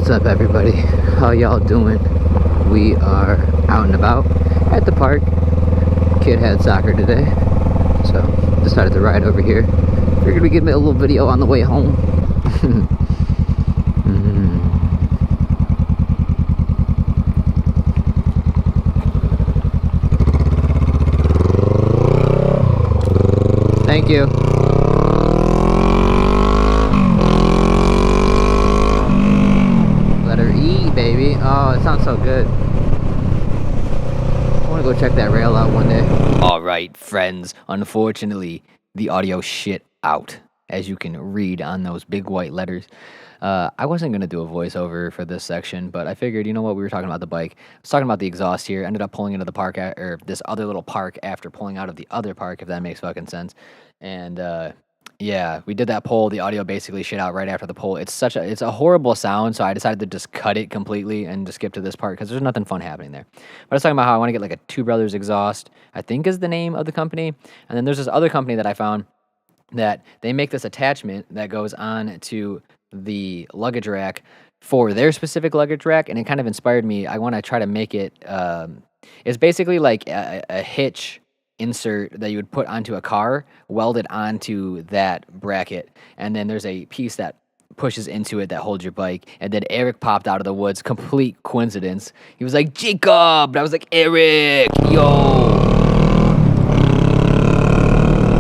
What's up, everybody? How y'all doing? We are out and about at the park. Kid had soccer today, so decided to ride over here. Figured we'd give me a little video on the way home. Thank you. Letter E, baby. Oh, it sounds so good. I want to go check that rail out one day. Alright, friends. Unfortunately, the audio shit out, as you can read on those big white letters. I wasn't going to do a voiceover for this section, but I figured, you know what, we were talking about the bike. I was talking about the exhaust here. Ended up pulling into the park, or this other little park after pulling out of the other park, if that makes fucking sense. And, yeah, we did that poll. The audio basically shit out right after the poll. It's a horrible sound, so I decided to just cut it completely and just skip to this part because there's nothing fun happening there. But I was talking about how I want to get like a Two Brothers exhaust, I think is the name of the company. And then there's this other company that I found that they make this attachment that goes on to the luggage rack for their specific luggage rack, and it kind of inspired me. I want to try to make it, it's basically like a hitch insert that you would put onto a car, welded onto that bracket, and then there's a piece that pushes into it that holds your bike. And then Eric popped out of the woods, complete coincidence. He was like, Jacob! And I was like, Eric, yo!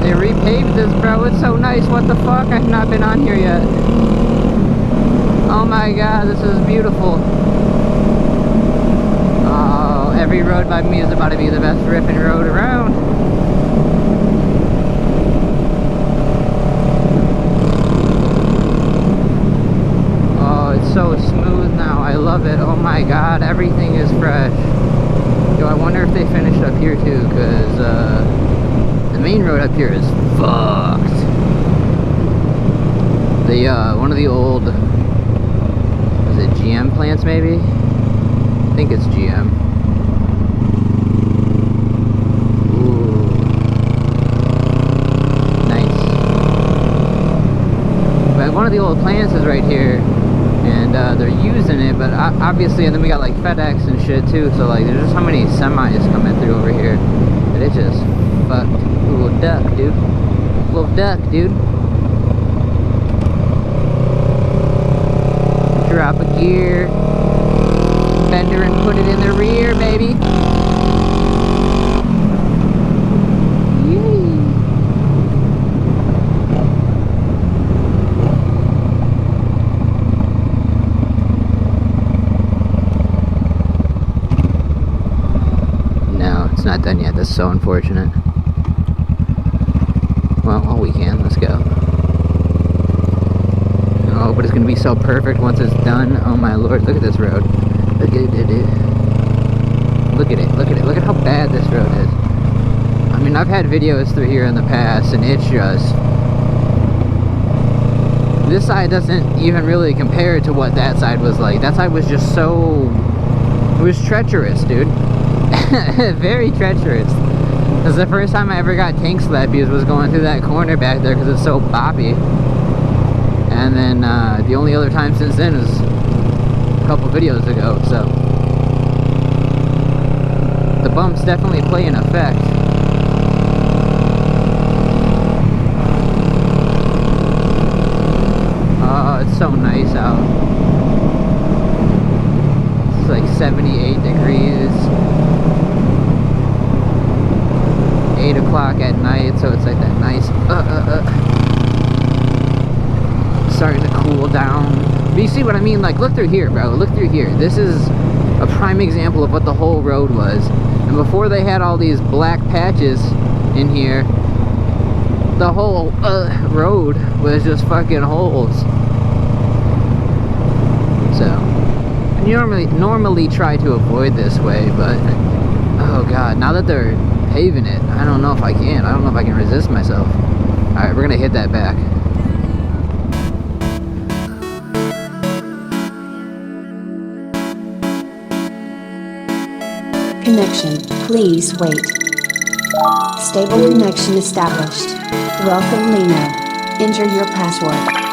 They repaved this, bro. It's so nice. What the fuck? I've not been on here yet. Oh my god, this is beautiful. Oh, every road by me is about to be the best ripping road around. Oh, it's so smooth now. I love it. Oh my god, everything is fresh. Yo, I wonder if they finished up here too, because the main road up here is fucked. One of the old, is it GM plants maybe? I think it's GM. Ooh. Nice. But one of the old plants is right here, and they're using it, but obviously, and then we got like FedEx and shit too, so like there's just so many semis coming through over here that it just fucked. Ooh, little duck, dude. Little duck, dude. Drop a gear, fender, and put it in the rear, baby. Yay. No, it's not done yet. That's so unfortunate. Well, all we can. Let's go. Oh, but it's going to be so perfect once it's done. Oh my lord, look at this road. Look at it. Look at it. Look at it. Look at how bad this road is. I mean, I've had videos through here in the past, and it's just... This side doesn't even really compare to what that side was like. That side was just so... It was treacherous, dude. Very treacherous. Because the first time I ever got tank slappies was going through that corner back there because it's so boppy. And then the only other time since then is a couple videos ago, so the bumps definitely play an effect. Oh, it's so nice out. It's like 78 degrees. 8 o'clock at night, so it's like that nice starting to cool down. But you see what I mean? Like, look through here, bro. Look through here. This is a prime example of what the whole road was. And before they had all these black patches in here, the whole road was just fucking holes. So, I normally try to avoid this way, but oh god, now that they're paving it, I don't know if I can. I don't know if I can resist myself. Alright, we're gonna hit that back. Connection, please wait. Stable connection established. Welcome, Lena. Enter your password.